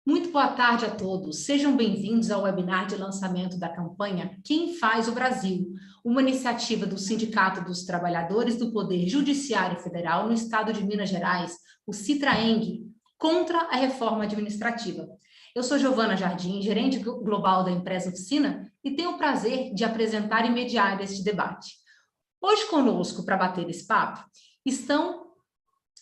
Muito boa tarde a todos. Sejam bem-vindos ao webinar de lançamento da campanha Quem Faz o Brasil, uma iniciativa do Sindicato dos Trabalhadores do Poder Judiciário Federal no estado de Minas Gerais, o Citraeng, contra a reforma administrativa. Eu sou Giovana Jardim, gerente global da empresa Oficina, e tenho o prazer de apresentar e mediar este debate. Hoje conosco, para bater esse papo, estão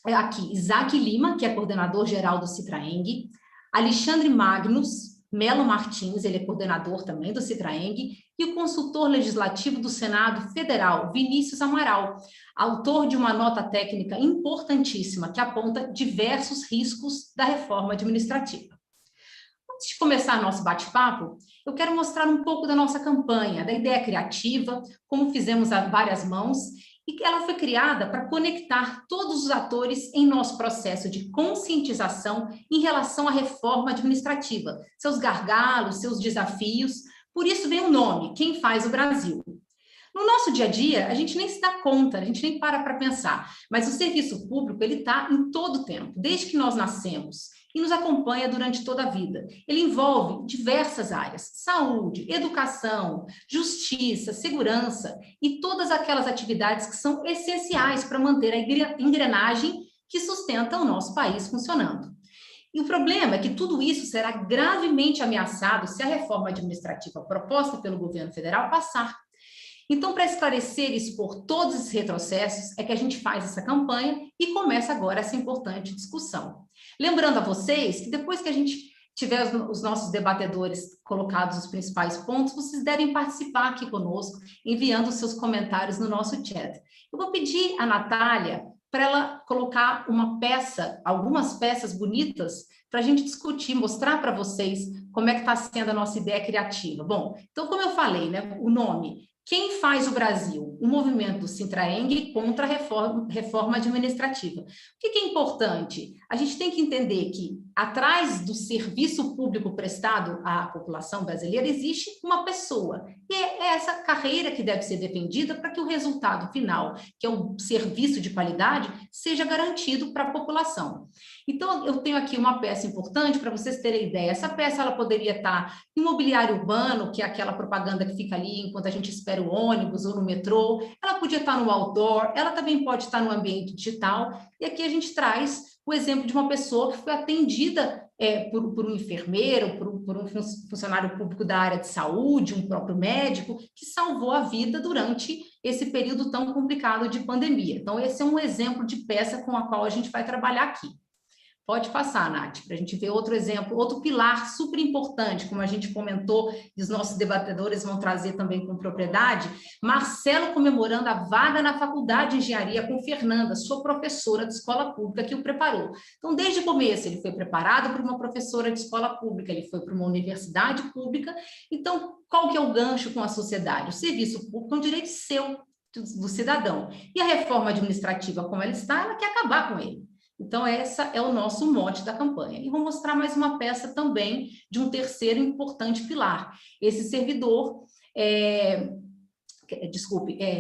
aqui Isaac Lima, que é coordenador geral do Citraeng, Alexandre Magnus Melo Martins, ele é coordenador também do Citraeng, e o consultor legislativo do Senado Federal, Vinícius Amaral, autor de uma nota técnica importantíssima que aponta diversos riscos da reforma administrativa. Antes de começar nosso bate-papo, eu quero mostrar um pouco da nossa campanha, da ideia criativa, como fizemos a várias mãos, e que ela foi criada para conectar todos os atores em nosso processo de conscientização em relação à reforma administrativa, seus gargalos, seus desafios. Por isso vem o nome, Quem Faz o Brasil. No nosso dia a dia, a gente nem se dá conta, a gente nem para pensar, mas o serviço público, ele está em todo o tempo, desde que nós nascemos, e nos acompanha durante toda a vida. Ele envolve diversas áreas: saúde, educação, justiça, segurança e todas aquelas atividades que são essenciais para manter a engrenagem que sustenta o nosso país funcionando. E o problema é que tudo isso será gravemente ameaçado se a reforma administrativa proposta pelo governo federal passar. Então, para esclarecer e expor todos esses retrocessos, é que a gente faz essa campanha e começa agora essa importante discussão. Lembrando a vocês que depois que a gente tiver os nossos debatedores colocados os principais pontos, vocês devem participar aqui conosco, enviando os seus comentários no nosso chat. Eu vou pedir à Natália para ela colocar uma peça, algumas peças bonitas, para a gente discutir, mostrar para vocês como é que está sendo a nossa ideia criativa. Bom, então, como eu falei, né, o nome... Quem Faz o Brasil? O movimento do Citraeng contra a reforma administrativa. O que é importante? A gente tem que entender que, atrás do serviço público prestado à população brasileira, existe uma pessoa. E é essa carreira que deve ser defendida para que o resultado final, que é um serviço de qualidade, seja garantido para a população. Então, eu tenho aqui uma peça importante para vocês terem ideia. Essa peça ela poderia estar em mobiliário urbano, que é aquela propaganda que fica ali enquanto a gente espera o ônibus ou no metrô. Ela podia estar no outdoor, ela também pode estar no ambiente digital. E aqui a gente traz o exemplo de uma pessoa que foi atendida por um enfermeiro, por um funcionário público da área de saúde, um próprio médico, que salvou a vida durante esse período tão complicado de pandemia. Então, esse é um exemplo de peça com a qual a gente vai trabalhar aqui. Pode passar, Nath, para a gente ver outro exemplo, outro pilar super importante, como a gente comentou, e os nossos debatedores vão trazer também com propriedade. Marcelo comemorando a vaga na Faculdade de Engenharia com Fernanda, sua professora de escola pública, que o preparou. Então, desde o começo, ele foi preparado por uma professora de escola pública, ele foi para uma universidade pública. Então, qual que é o gancho com a sociedade? O serviço público é um direito seu, do cidadão. E a reforma administrativa, como ela está, ela quer acabar com ele. Então, essa é o nosso mote da campanha. E vou mostrar mais uma peça também de um terceiro importante pilar. Esse servidor,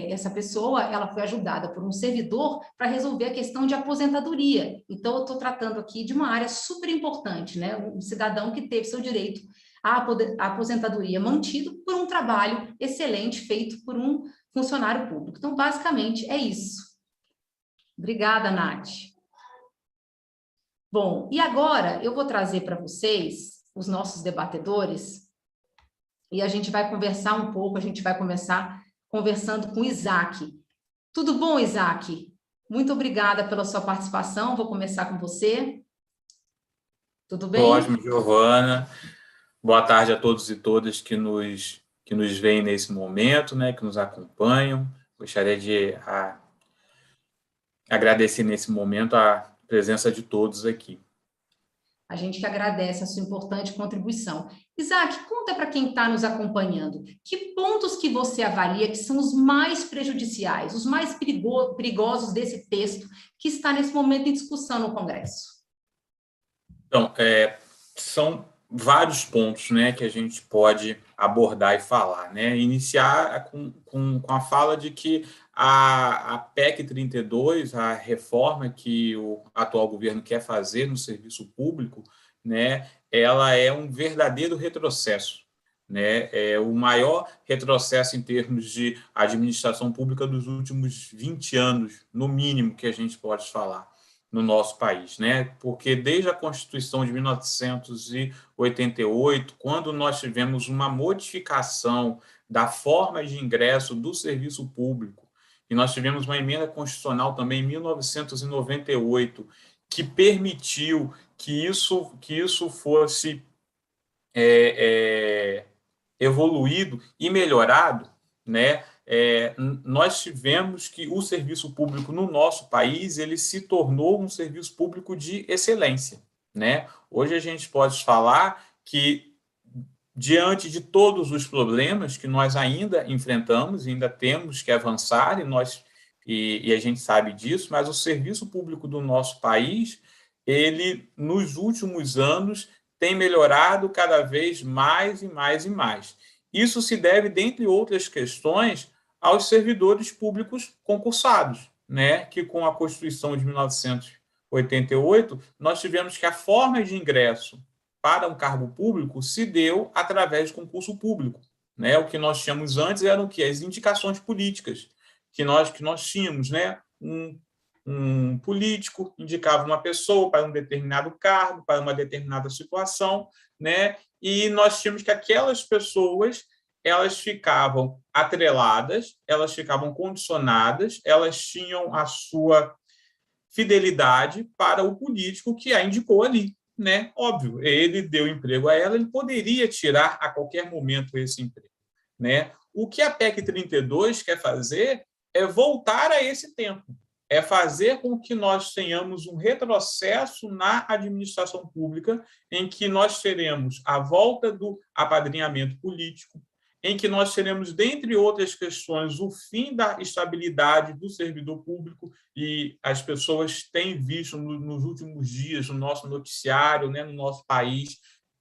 essa pessoa, ela foi ajudada por um servidor para resolver a questão de aposentadoria. Então, eu estou tratando aqui de uma área super importante, né? Um cidadão que teve seu direito à aposentadoria mantido por um trabalho excelente feito por um funcionário público. Então, basicamente, é isso. Obrigada, Nath. Bom, e agora eu vou trazer para vocês os nossos debatedores e a gente vai conversar um pouco, a gente vai começar conversando com o Isaac. Tudo bom, Isaac? Muito obrigada pela sua participação, vou começar com você. Tudo bem? Ótimo, Giovana. Boa tarde a todos e todas que nos veem nesse momento, né, que nos acompanham. Gostaria de agradecer nesse momento a presença de todos aqui. A gente que agradece a sua importante contribuição. Isaac, conta para quem está nos acompanhando, que pontos que você avalia que são os mais prejudiciais, os mais perigosos desse texto que está nesse momento em discussão no Congresso? Então, são vários pontos, né, que a gente pode abordar e falar, né? Iniciar com a fala de que a PEC 32, a reforma que o atual governo quer fazer no serviço público, né, ela é um verdadeiro retrocesso, né? É o maior retrocesso em termos de administração pública dos últimos 20 anos, no mínimo, que a gente pode falar no nosso país, né? Porque desde a Constituição de 1988, quando nós tivemos uma modificação da forma de ingresso do serviço público, e nós tivemos uma emenda constitucional também em 1998, que permitiu que isso fosse evoluído e melhorado, né? Nós tivemos que o serviço público no nosso país ele se tornou um serviço público de excelência, né? Hoje a gente pode falar que, diante de todos os problemas que nós ainda enfrentamos, ainda temos que avançar, e a gente sabe disso, mas o serviço público do nosso país, ele, nos últimos anos, tem melhorado cada vez mais e mais e mais. Isso se deve, dentre outras questões, aos servidores públicos concursados, né? Que com a Constituição de 1988, nós tivemos que a forma de ingresso para um cargo público se deu através de concurso público, né? O que nós tínhamos antes eram o quê? As indicações políticas que nós tínhamos, né? Um político indicava uma pessoa para um determinado cargo, para uma determinada situação, né? E nós tínhamos que aquelas pessoas elas ficavam atreladas, elas ficavam condicionadas, elas tinham a sua fidelidade para o político que a indicou ali, né? Óbvio, ele deu emprego a ela, ele poderia tirar a qualquer momento esse emprego, né? O que a PEC 32 quer fazer é voltar a esse tempo, é fazer com que nós tenhamos um retrocesso na administração pública, em que nós teremos a volta do apadrinhamento político, em que nós teremos, dentre outras questões, o fim da estabilidade do servidor público, e as pessoas têm visto nos últimos dias, no nosso noticiário, né, no nosso país,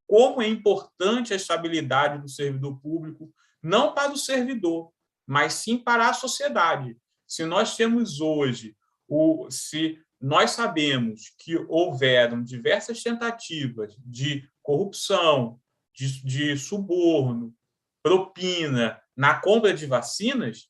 como é importante a estabilidade do servidor público, não para o servidor, mas sim para a sociedade. Se nós temos hoje, se nós sabemos que houveram diversas tentativas de corrupção, de suborno, propina na compra de vacinas,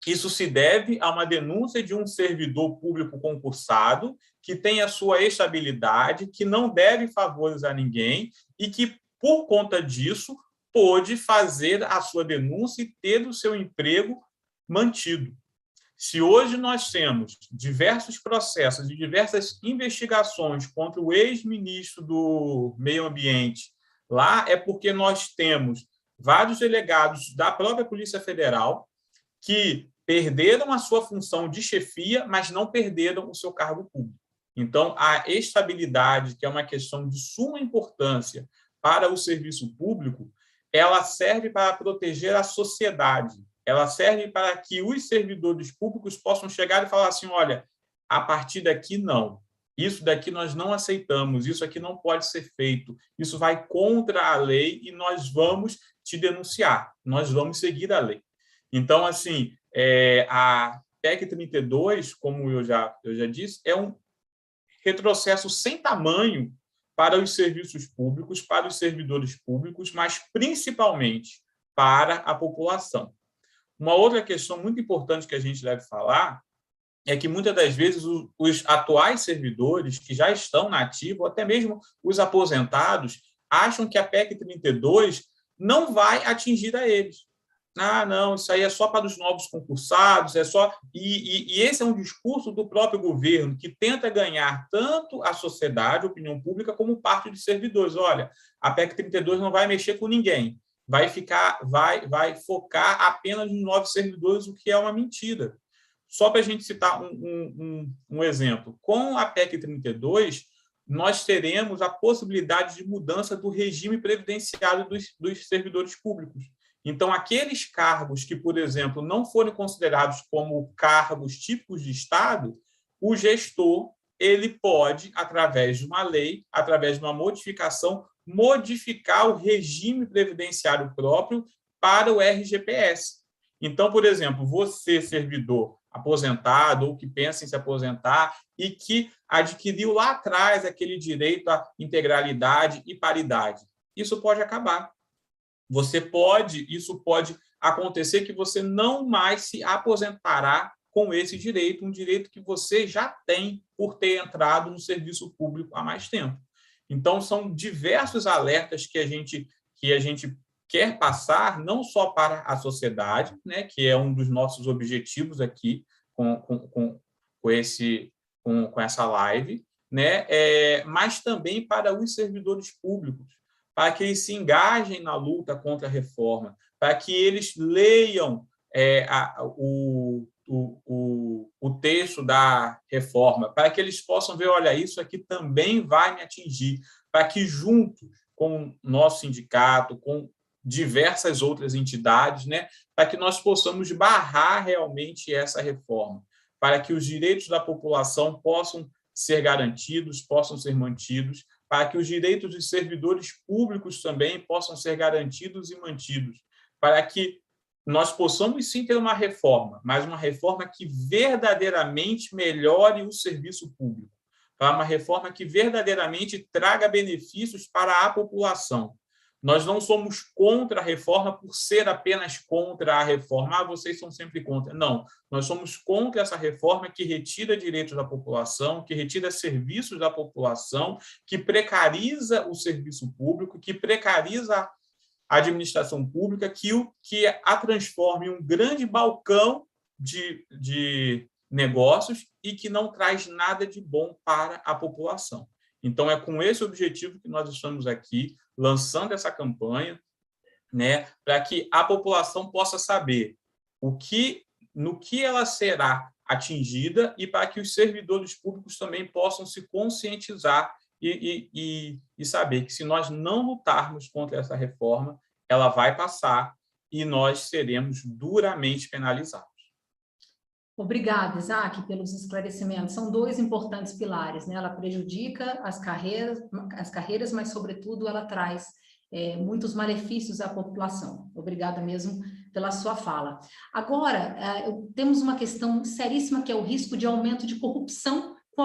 isso se deve a uma denúncia de um servidor público concursado que tem a sua estabilidade, que não deve favores a ninguém e que, por conta disso, pôde fazer a sua denúncia e ter o seu emprego mantido. Se hoje nós temos diversos processos e diversas investigações contra o ex-ministro do Meio Ambiente, lá é porque nós temos vários delegados da própria Polícia Federal que perderam a sua função de chefia, mas não perderam o seu cargo público. Então, a estabilidade, que é uma questão de suma importância para o serviço público, ela serve para proteger a sociedade, ela serve para que os servidores públicos possam chegar e falar assim, olha, a partir daqui não, isso daqui nós não aceitamos, isso aqui não pode ser feito, isso vai contra a lei e nós vamos te denunciar, nós vamos seguir a lei. Então, assim, a PEC 32, como eu já disse, é um retrocesso sem tamanho para os serviços públicos, para os servidores públicos, mas principalmente para a população. Uma outra questão muito importante que a gente deve falar é que, muitas das vezes, os atuais servidores que já estão na ativa, ou até mesmo os aposentados, acham que a PEC 32 não vai atingir a eles. Ah, não, isso aí é só para os novos concursados, é só... E esse é um discurso do próprio governo, que tenta ganhar tanto a sociedade, a opinião pública, como parte dos servidores. Olha, a PEC 32 não vai mexer com ninguém, vai focar apenas nos novos servidores, o que é uma mentira. Só para a gente citar um exemplo, com a PEC 32, nós teremos a possibilidade de mudança do regime previdenciário dos servidores públicos. Então, aqueles cargos que, por exemplo, não forem considerados como cargos típicos de Estado, o gestor ele pode, através de uma lei, através de uma modificação, modificar o regime previdenciário próprio para o RGPS. Então, por exemplo, você, servidor, aposentado ou que pensa em se aposentar e que adquiriu lá atrás aquele direito à integralidade e paridade. Isso pode acabar. Isso pode acontecer que você não mais se aposentará com esse direito, um direito que você já tem por ter entrado no serviço público há mais tempo. Então, são diversos alertas que a gente quer passar, não só para a sociedade, né, que é um dos nossos objetivos aqui com essa live, né, mas também para os servidores públicos, para que eles se engajem na luta contra a reforma, para que eles leiam o texto da reforma, para que eles possam ver, olha, isso aqui também vai me atingir, para que junto com o nosso sindicato, com diversas outras entidades, né, para que nós possamos barrar realmente essa reforma, para que os direitos da população possam ser garantidos, possam ser mantidos, para que os direitos dos servidores públicos também possam ser garantidos e mantidos, para que nós possamos sim ter uma reforma, mas uma reforma que verdadeiramente melhore o serviço público, para uma reforma que verdadeiramente traga benefícios para a população. Nós não somos contra a reforma por ser apenas contra a reforma. Ah, vocês são sempre contra. Não, nós somos contra essa reforma que retira direitos da população, que retira serviços da população, que precariza o serviço público, que precariza a administração pública, que a transforma em um grande balcão de negócios e que não traz nada de bom para a população. Então, é com esse objetivo que nós estamos aqui, lançando essa campanha, né, para que a população possa saber no que ela será atingida e para que os servidores públicos também possam se conscientizar e saber que, se nós não lutarmos contra essa reforma, ela vai passar e nós seremos duramente penalizados. Obrigada, Isaac, pelos esclarecimentos. São dois importantes pilares, né? Ela prejudica as carreiras, mas, sobretudo, ela traz muitos malefícios à população. Obrigada mesmo pela sua fala. Agora, temos uma questão seríssima, que é o risco de aumento de corrupção com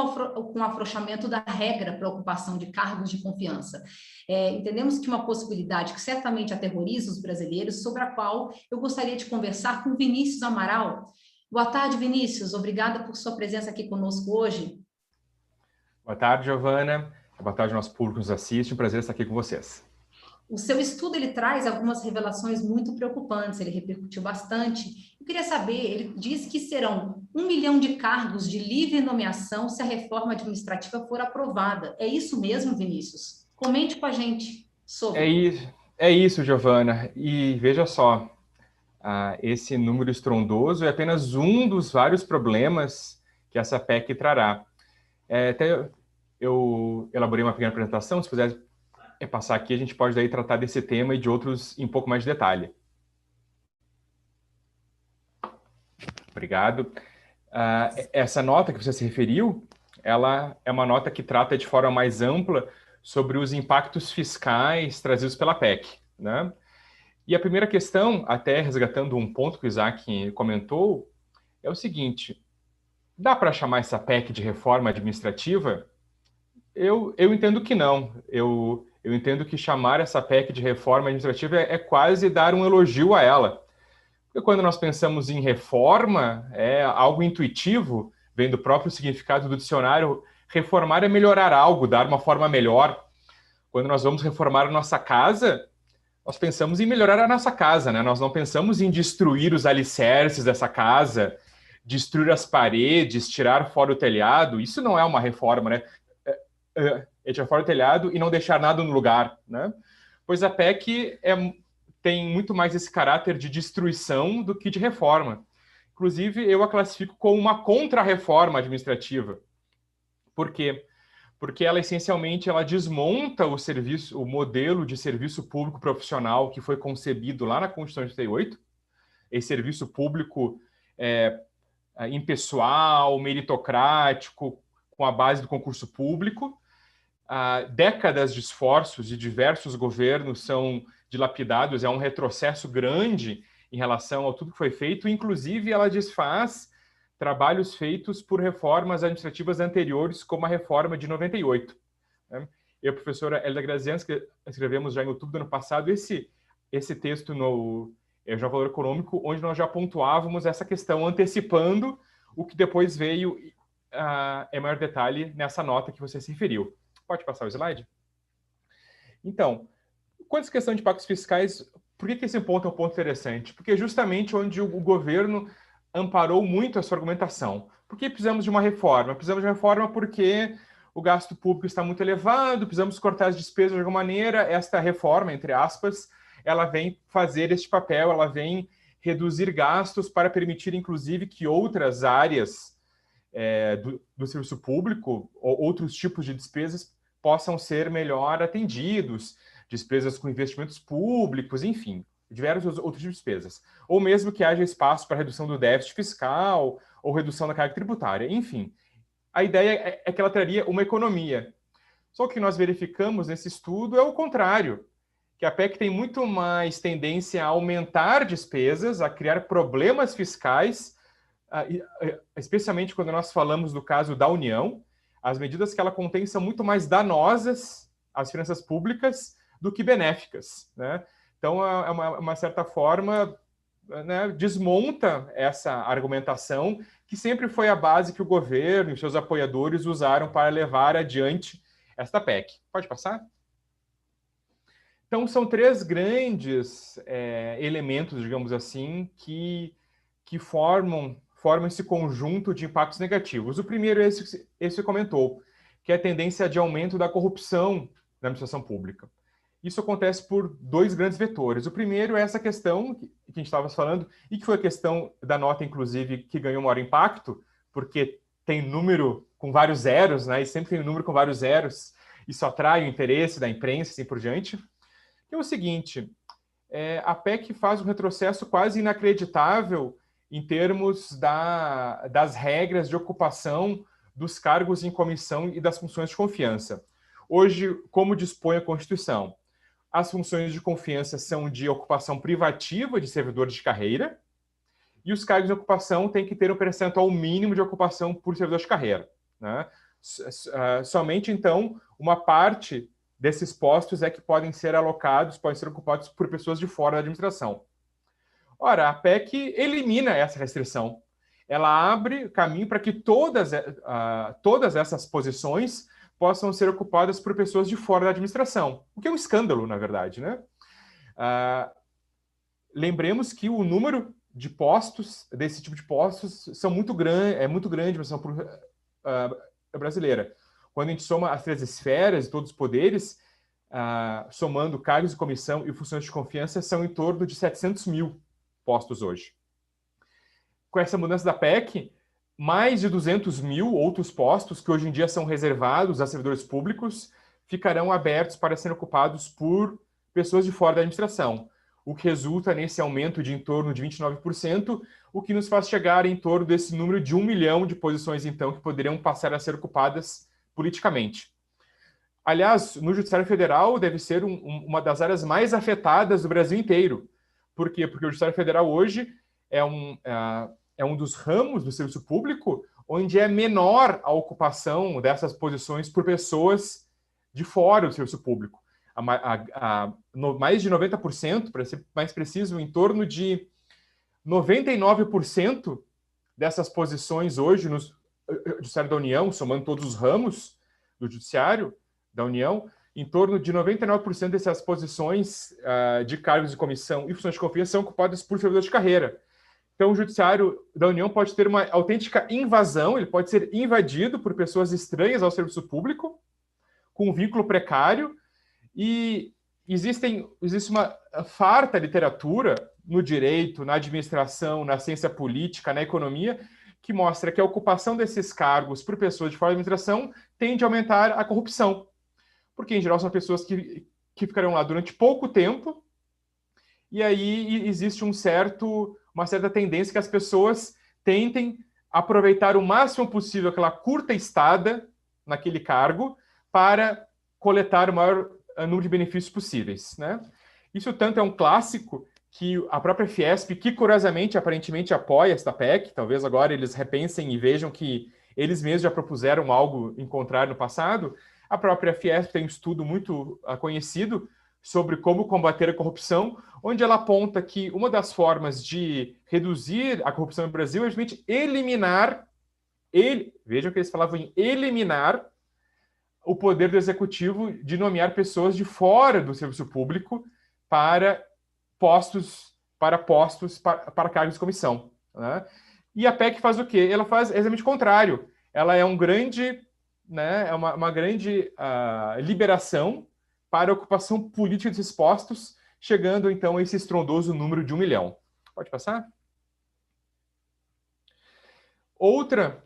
o afrouxamento da regra para ocupação de cargos de confiança. Entendemos que uma possibilidade que certamente aterroriza os brasileiros, sobre a qual eu gostaria de conversar com Vinícius Amaral. Boa tarde, Vinícius. Obrigada por sua presença aqui conosco hoje. Boa tarde, Giovana. Boa tarde, nosso público que nos assiste. Um prazer estar aqui com vocês. O seu estudo, ele traz algumas revelações muito preocupantes, ele repercutiu bastante. Eu queria saber, ele diz que serão 1 milhão de cargos de livre nomeação se a reforma administrativa for aprovada. É isso mesmo, Vinícius? Comente com a gente sobre. É isso, Giovana. E veja só, esse número estrondoso é apenas um dos vários problemas que essa PEC trará. Até eu elaborei uma pequena apresentação, se puder passar aqui, a gente pode daí tratar desse tema e de outros em um pouco mais de detalhe. Obrigado. Essa nota que você se referiu, ela é uma nota que trata de forma mais ampla sobre os impactos fiscais trazidos pela PEC, né? E a primeira questão, até resgatando um ponto que o Isaac comentou, é o seguinte: dá para chamar essa PEC de reforma administrativa? Eu entendo que não. Eu entendo que chamar essa PEC de reforma administrativa é quase dar um elogio a ela. Porque quando nós pensamos em reforma, é algo intuitivo, vem do próprio significado do dicionário. Reformar é melhorar algo, dar uma forma melhor. Quando nós vamos reformar a nossa casa, nós pensamos em melhorar a nossa casa, né? Nós não pensamos em destruir os alicerces dessa casa, destruir as paredes, tirar fora o telhado. Isso não é uma reforma, né? É tirar fora o telhado e não deixar nada no lugar, né? Pois a PEC tem muito mais esse caráter de destruição do que de reforma. Inclusive, eu a classifico como uma contra-reforma administrativa. Por quê? Porque ela, essencialmente, ela desmonta o modelo de serviço público profissional que foi concebido lá na Constituição de 88, esse serviço público impessoal, meritocrático, com a base do concurso público. Décadas de esforços de diversos governos são dilapidados, é um retrocesso grande em relação a tudo que foi feito, inclusive ela desfaz trabalhos feitos por reformas administrativas anteriores, como a reforma de 98. Né? Eu e a professora Hélida Grazians, que escrevemos já em outubro do ano passado, esse texto no Jornal Valor Econômico, onde nós já pontuávamos essa questão, antecipando o que depois veio em maior detalhe nessa nota que você se referiu. Pode passar o slide? Então, quanto à questão de impactos fiscais, por que esse ponto é um ponto interessante? Porque é justamente onde o governo amparou muito a sua argumentação. Por que precisamos de uma reforma? Precisamos de uma reforma porque o gasto público está muito elevado, precisamos cortar as despesas de alguma maneira. Esta reforma, entre aspas, ela vem fazer este papel, ela vem reduzir gastos para permitir, inclusive, que outras áreas do serviço público ou outros tipos de despesas possam ser melhor atendidos, despesas com investimentos públicos, enfim, diversos outros tipos de despesas. Ou mesmo que haja espaço para redução do déficit fiscal ou redução da carga tributária. Enfim, a ideia é que ela traria uma economia. Só que nós verificamos nesse estudo é o contrário, que a PEC tem muito mais tendência a aumentar despesas, a criar problemas fiscais, especialmente quando nós falamos do caso da União. As medidas que ela contém são muito mais danosas às finanças públicas do que benéficas, né? Então, é uma certa forma, né, desmonta essa argumentação que sempre foi a base que o governo e os seus apoiadores usaram para levar adiante esta PEC. Pode passar? Então, são três grandes elementos, digamos assim, que formam esse conjunto de impactos negativos. O primeiro é esse que você comentou, que é a tendência de aumento da corrupção na administração pública. Isso acontece por dois grandes vetores. O primeiro é essa questão que a gente estava falando, e que foi a questão da nota, inclusive, que ganhou maior impacto, porque tem número com vários zeros, né? E sempre tem um número com vários zeros, isso atrai o interesse da imprensa e assim por diante. Que é o seguinte, a PEC faz um retrocesso quase inacreditável em termos das regras de ocupação dos cargos em comissão e das funções de confiança. Hoje, como dispõe a Constituição? As funções de confiança são de ocupação privativa de servidores de carreira e os cargos de ocupação têm que ter um percentual mínimo de ocupação por servidor de carreira, né? Somente, então, uma parte desses postos é que podem ser alocados, podem ser ocupados por pessoas de fora da administração. Ora, a PEC elimina essa restrição. Ela abre caminho para que todas essas posições possam ser ocupadas por pessoas de fora da administração, o que é um escândalo, na verdade, né? Lembremos que o número de postos, desse tipo de postos, é muito grande na administração brasileira. Quando a gente soma as três esferas e todos os poderes, somando cargos de comissão e funções de confiança, são em torno de 700 mil postos hoje. Com essa mudança da PEC, mais de 200 mil outros postos, que hoje em dia são reservados a servidores públicos, ficarão abertos para serem ocupados por pessoas de fora da administração, o que resulta nesse aumento de em torno de 29%, o que nos faz chegar em torno desse número de 1 milhão de posições, então, que poderiam passar a ser ocupadas politicamente. Aliás, no Judiciário Federal deve ser uma das áreas mais afetadas do Brasil inteiro. Por quê? Porque o Judiciário Federal hoje é um dos ramos do serviço público onde é menor a ocupação dessas posições por pessoas de fora do serviço público. Mais de 90%, para ser mais preciso, em torno de 99% dessas posições hoje no Judiciário da União, somando todos os ramos do Judiciário da União, em torno de 99% dessas posições de cargos de comissão e funções de confiança são ocupadas por servidores de carreira. Então, o Judiciário da União pode ter uma autêntica invasão, ele pode ser invadido por pessoas estranhas ao serviço público, com um vínculo precário, e existe uma farta literatura no direito, na administração, na ciência política, na economia, que mostra que a ocupação desses cargos por pessoas de fora da administração tende a aumentar a corrupção. Porque, em geral, são pessoas que ficarão lá durante pouco tempo, e aí existe uma certa tendência que as pessoas tentem aproveitar o máximo possível aquela curta estada naquele cargo para coletar o maior número de benefícios possíveis, né? Isso tanto é um clássico que a própria Fiesp, que curiosamente, aparentemente apoia esta PEC, talvez agora eles repensem e vejam que eles mesmos já propuseram algo em contrário no passado, a própria Fiesp tem um estudo muito conhecido sobre como combater a corrupção, onde ela aponta que uma das formas de reduzir a corrupção no Brasil é justamente eliminar, vejam que eles falavam em eliminar o poder do executivo de nomear pessoas de fora do serviço público para cargos de comissão. Né? E a PEC faz o quê? Ela faz exatamente o contrário. Ela é uma grande liberação para a ocupação política desses postos, chegando então a esse estrondoso número de 1 milhão. Pode passar? Outra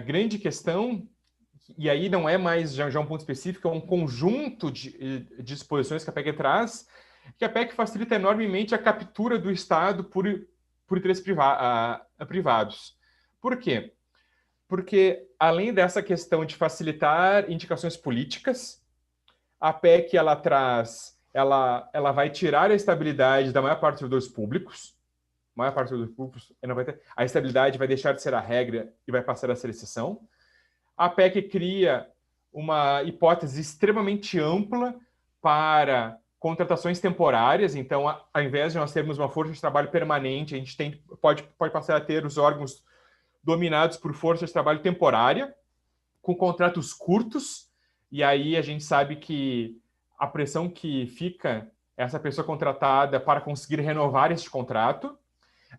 grande questão, e aí não é mais já um ponto específico, é um conjunto de disposições que a PEC traz, que a PEC facilita enormemente a captura do Estado por interesses privados. Por quê? Porque, além dessa questão de facilitar indicações políticas, a PEC ela vai tirar a estabilidade da maior parte dos servidores públicos. A maior parte dos servidores públicos não vai ter. A estabilidade vai deixar de ser a regra e vai passar a ser a exceção. A PEC cria uma hipótese extremamente ampla para contratações temporárias. Então, ao invés de nós termos uma força de trabalho permanente, a gente pode passar a ter os órgãos dominados por força de trabalho temporária, com contratos curtos, e aí a gente sabe que a pressão que fica essa pessoa contratada para conseguir renovar este contrato,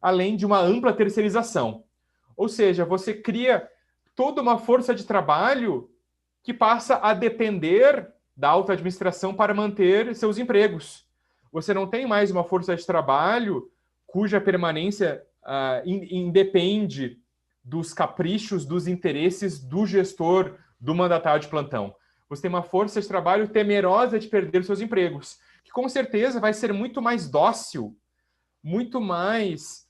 além de uma ampla terceirização. Ou seja, você cria toda uma força de trabalho que passa a depender da alta administração para manter seus empregos. Você não tem mais uma força de trabalho cuja permanência independe dos caprichos, dos interesses do gestor, do mandatário de plantão. Você tem uma força de trabalho temerosa de perder seus empregos, que com certeza vai ser muito mais dócil, muito mais,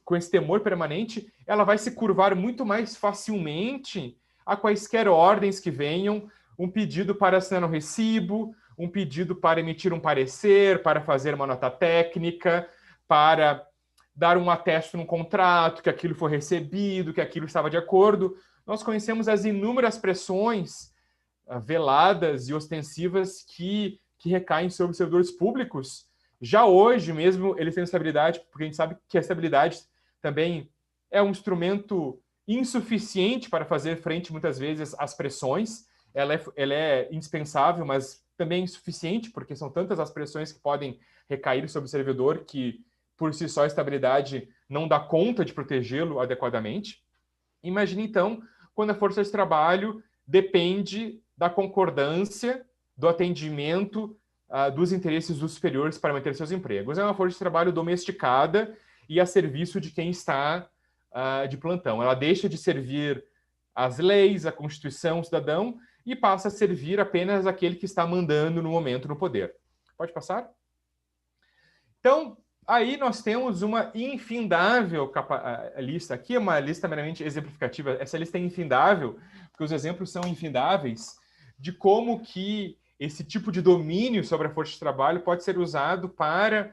com esse temor permanente, ela vai se curvar muito mais facilmente a quaisquer ordens que venham, um pedido para assinar um recibo, um pedido para emitir um parecer, para fazer uma nota técnica, para dar um atesto num contrato, que aquilo foi recebido, que aquilo estava de acordo. Nós conhecemos as inúmeras pressões veladas e ostensivas que recaem sobre os servidores públicos. Já hoje, mesmo eles têm estabilidade, porque a gente sabe que a estabilidade também é um instrumento insuficiente para fazer frente, muitas vezes, às pressões. Ela é indispensável, mas também insuficiente, porque são tantas as pressões que podem recair sobre o servidor que, por si só, a estabilidade não dá conta de protegê-lo adequadamente. Imagine, então, quando a força de trabalho depende da concordância, do atendimento dos interesses dos superiores para manter seus empregos. É uma força de trabalho domesticada e a serviço de quem está de plantão. Ela deixa de servir as leis, a Constituição, o cidadão, e passa a servir apenas aquele que está mandando no momento no poder. Pode passar? Então, aí nós temos uma infindável lista. Aqui é uma lista meramente exemplificativa. Essa lista é infindável, porque os exemplos são infindáveis de como que esse tipo de domínio sobre a força de trabalho pode ser usado para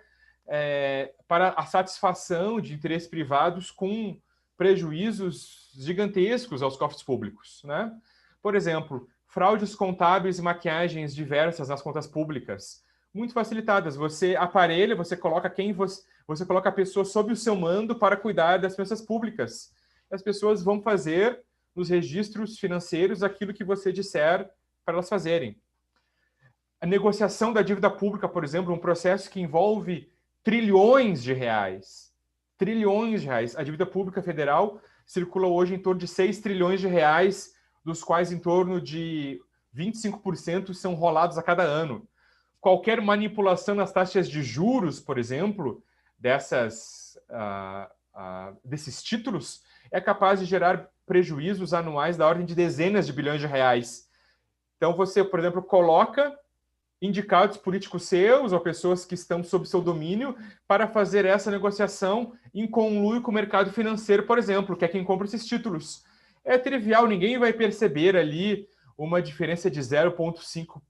a satisfação de interesses privados com prejuízos gigantescos aos cofres públicos. Né? Por exemplo, fraudes contábeis e maquiagens diversas nas contas públicas, muito facilitadas. Você aparelha, você coloca você coloca a pessoa sob o seu mando para cuidar das finanças públicas. As pessoas vão fazer nos registros financeiros aquilo que você disser para elas fazerem. A negociação da dívida pública, por exemplo, um processo que envolve trilhões de reais. Trilhões de reais. A dívida pública federal circula hoje em torno de 6 trilhões de reais, dos quais em torno de 25% são rolados a cada ano. Qualquer manipulação nas taxas de juros, por exemplo, desses títulos, é capaz de gerar prejuízos anuais da ordem de dezenas de bilhões de reais. Então, você, por exemplo, coloca indicados políticos seus ou pessoas que estão sob seu domínio para fazer essa negociação em conluio com o mercado financeiro, por exemplo, que é quem compra esses títulos. É trivial, ninguém vai perceber ali uma diferença de 0,5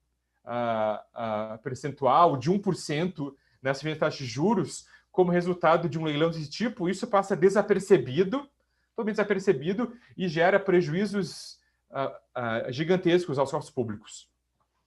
percentual, de 1% nessa taxa de juros como resultado de um leilão desse tipo, isso passa desapercebido, totalmente desapercebido, e gera prejuízos gigantescos aos cofres públicos.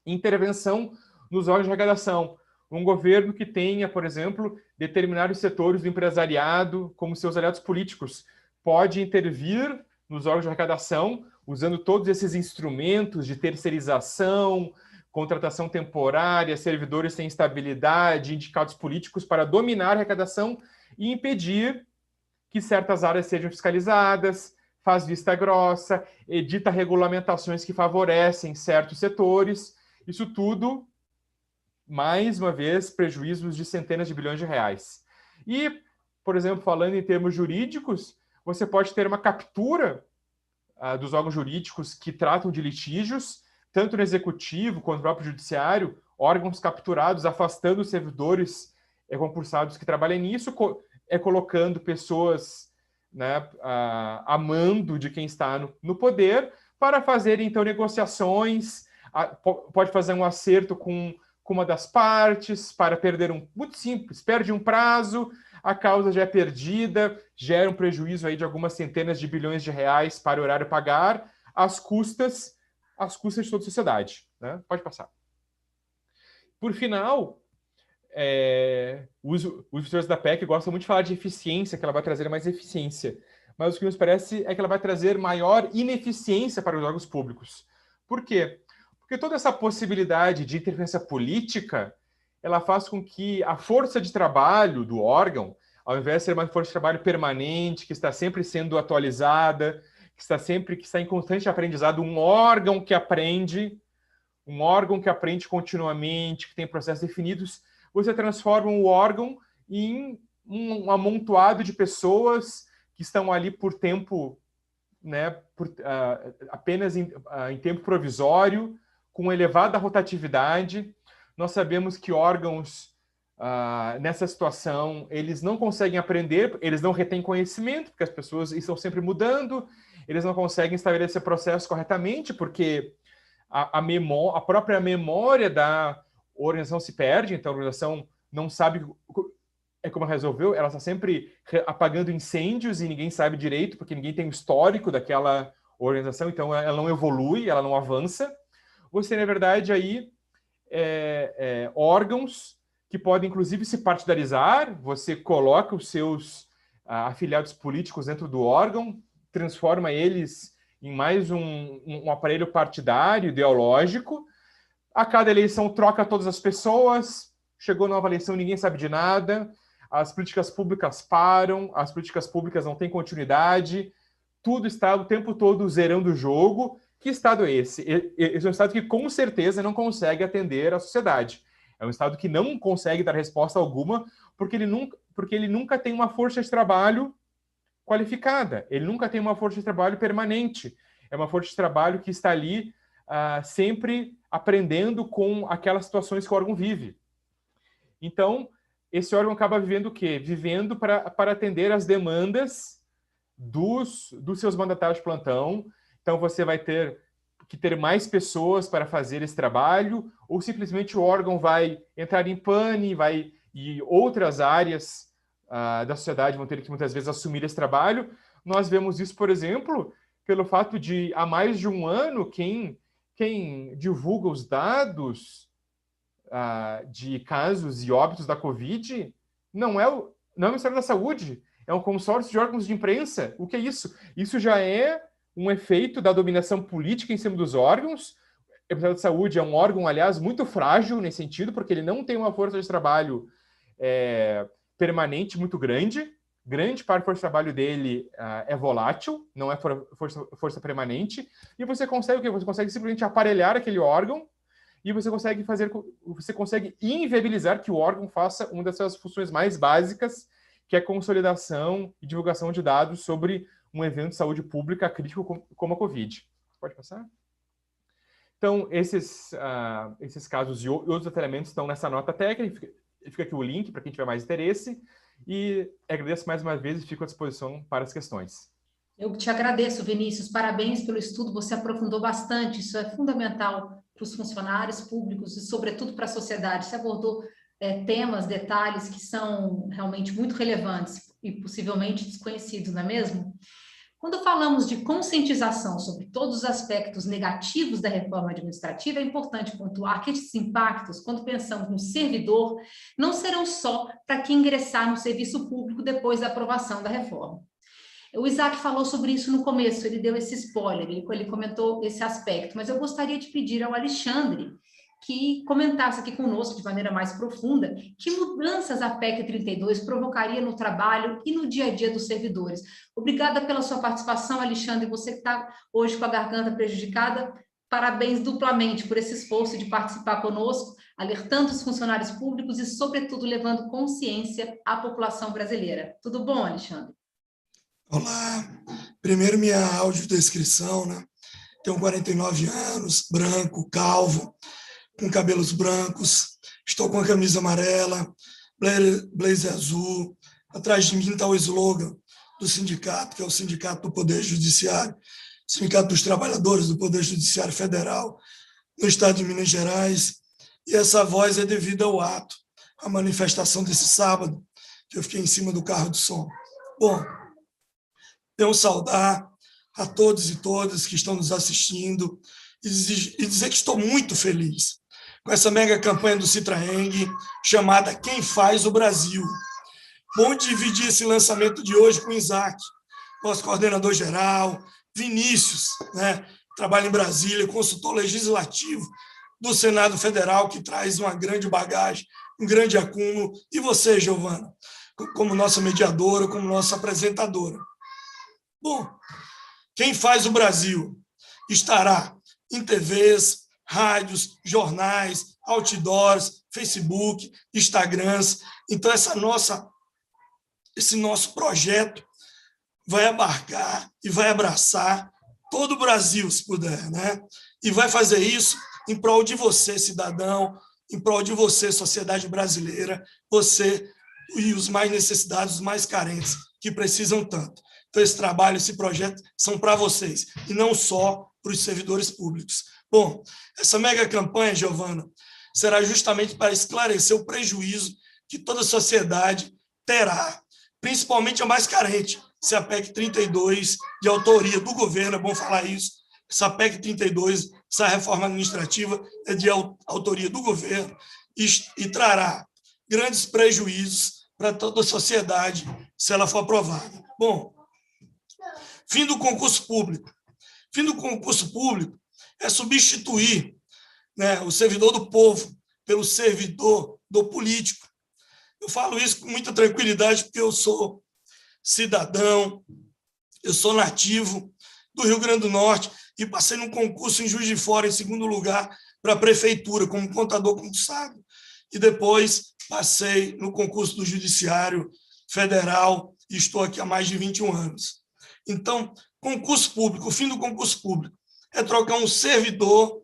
Intervenção nos órgãos de arrecadação. Um governo que tenha, por exemplo, determinados setores do empresariado como seus aliados políticos pode intervir nos órgãos de arrecadação usando todos esses instrumentos de terceirização, contratação temporária, servidores sem estabilidade, indicados políticos para dominar a arrecadação e impedir que certas áreas sejam fiscalizadas, faz vista grossa, edita regulamentações que favorecem certos setores. Isso tudo, mais uma vez, prejuízos de centenas de bilhões de reais. E, por exemplo, falando em termos jurídicos, você pode ter uma captura dos órgãos jurídicos que tratam de litígios, tanto no executivo quanto no próprio judiciário, órgãos capturados, afastando os servidores concursados que trabalham nisso, colocando pessoas, né, a mando de quem está no poder, para fazer, então, negociações, pode fazer um acerto com uma das partes, para perder muito simples, perde um prazo, a causa já é perdida, gera um prejuízo aí de algumas centenas de bilhões de reais para o erário pagar, às custas de toda a sociedade. Né? Pode passar. Por final, os professores da PEC gostam muito de falar de eficiência, que ela vai trazer mais eficiência. Mas o que nos parece é que ela vai trazer maior ineficiência para os órgãos públicos. Por quê? Porque toda essa possibilidade de interferência política, ela faz com que a força de trabalho do órgão, ao invés de ser uma força de trabalho permanente, que está sempre sendo atualizada, que está em constante aprendizado, um órgão que aprende continuamente, que tem processos definidos, você transforma o órgão em um amontoado de pessoas que estão ali por tempo, né, apenas em tempo provisório, com elevada rotatividade. Nós sabemos que órgãos, nessa situação, eles não conseguem aprender, eles não retêm conhecimento, porque as pessoas estão sempre mudando, eles não conseguem estabelecer processos corretamente, porque a própria memória da organização se perde, então a organização não sabe como resolveu, ela está sempre apagando incêndios e ninguém sabe direito, porque ninguém tem o histórico daquela organização, então ela não evolui, ela não avança. Você, na verdade, aí órgãos que podem, inclusive, se partidarizar, você coloca os seus afiliados políticos dentro do órgão, transforma eles em mais um aparelho partidário, ideológico. A cada eleição troca todas as pessoas, chegou nova eleição, ninguém sabe de nada, as políticas públicas param, as políticas públicas não têm continuidade, tudo está o tempo todo zerando o jogo. Que Estado é esse? Esse é um Estado que, com certeza, não consegue atender a sociedade. É um Estado que não consegue dar resposta alguma, porque ele nunca tem uma força de trabalho qualificada, ele nunca tem uma força de trabalho permanente. É uma força de trabalho que está ali sempre aprendendo com aquelas situações que o órgão vive. Então, esse órgão acaba vivendo o quê? Vivendo para atender às demandas dos seus mandatários de plantão. Então, você vai ter que ter mais pessoas para fazer esse trabalho, ou simplesmente o órgão vai entrar em pane, e outras áreas da sociedade vão ter que, muitas vezes, assumir esse trabalho. Nós vemos isso, por exemplo, pelo fato de, há mais de um ano, quem divulga os dados de casos e óbitos da Covid não é o Ministério da Saúde, é um consórcio de órgãos de imprensa. O que é isso? Isso já é um efeito da dominação política em cima dos órgãos. O Ministério da Saúde é um órgão, aliás, muito frágil nesse sentido, porque ele não tem uma força de trabalho permanente muito grande. Grande parte do força de trabalho dele é volátil, não é força permanente. E você consegue o quê? Você consegue simplesmente aparelhar aquele órgão e você consegue inviabilizar que o órgão faça uma das suas funções mais básicas, que é a consolidação e divulgação de dados sobre um evento de saúde pública crítico como a Covid. Pode passar? Então, esses casos e outros detalhamentos estão nessa nota técnica. Fica aqui o link para quem tiver mais interesse. E agradeço mais uma vez e fico à disposição para as questões. Eu te agradeço, Vinícius. Parabéns pelo estudo. Você aprofundou bastante. Isso é fundamental para os funcionários públicos e, sobretudo, para a sociedade. Você abordou temas, detalhes que são realmente muito relevantes e possivelmente desconhecidos, não é mesmo? Quando falamos de conscientização sobre todos os aspectos negativos da reforma administrativa, é importante pontuar que esses impactos, quando pensamos no servidor, não serão só para quem ingressar no serviço público depois da aprovação da reforma. O Isaac falou sobre isso no começo, ele deu esse spoiler, ele comentou esse aspecto, mas eu gostaria de pedir ao Alexandre que comentasse aqui conosco de maneira mais profunda que mudanças a PEC 32 provocaria no trabalho e no dia a dia dos servidores. Obrigada pela sua participação, Alexandre, você que está hoje com a garganta prejudicada, parabéns duplamente por esse esforço de participar conosco, alertando os funcionários públicos e, sobretudo, levando consciência à população brasileira. Tudo bom, Alexandre? Olá, primeiro minha audiodescrição, né? Tenho 49 anos, branco, calvo, com cabelos brancos, estou com a camisa amarela, blazer azul, atrás de mim está o slogan do sindicato, que é o Sindicato do Poder Judiciário, Sindicato dos Trabalhadores do Poder Judiciário Federal, no estado de Minas Gerais, e essa voz é devido ao ato, à manifestação desse sábado, que eu fiquei em cima do carro de som. Bom, tenho saudar a todos e todas que estão nos assistindo e dizer que estou muito feliz com essa mega campanha do Citraeng chamada Quem Faz o Brasil. Bom dividir esse lançamento de hoje com o Isaac, nosso coordenador geral, Vinícius, né, trabalha em Brasília, consultor legislativo do Senado Federal, que traz uma grande bagagem, um grande acúmulo, e você, Giovana, como nossa mediadora, como nossa apresentadora. Bom, Quem Faz o Brasil estará em TVs, rádios, jornais, outdoors, Facebook, Instagrams. Então, esse nosso projeto vai abarcar e vai abraçar todo o Brasil, se puder, né? E vai fazer isso em prol de você, cidadão, em prol de você, sociedade brasileira, você e os mais necessitados, os mais carentes, que precisam tanto. Então, esse trabalho, esse projeto são para vocês, e não só para os servidores públicos. Bom, essa mega campanha, Giovana, será justamente para esclarecer o prejuízo que toda a sociedade terá, principalmente a mais carente, se a PEC 32, de autoria do governo, é bom falar isso, essa PEC 32, essa reforma administrativa é de autoria do governo e trará grandes prejuízos para toda a sociedade se ela for aprovada. Bom, fim do concurso público. Fim do concurso público é substituir, né, o servidor do povo pelo servidor do político. Eu falo isso com muita tranquilidade porque eu sou cidadão, eu sou nativo do Rio Grande do Norte e passei num concurso em Juiz de Fora, em segundo lugar, para a prefeitura, como contador concursado. E depois passei no concurso do Judiciário Federal e estou aqui há mais de 21 anos. Então, concurso público, o fim do concurso público é trocar um servidor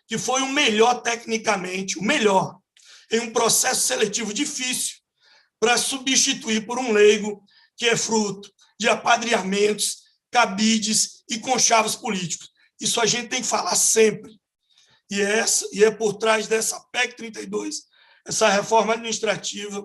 que foi o melhor tecnicamente, o melhor, em um processo seletivo difícil, para substituir por um leigo que é fruto de apadrinhamentos, cabides e conchavos políticos. Isso a gente tem que falar sempre. E é por trás dessa PEC 32, essa reforma administrativa,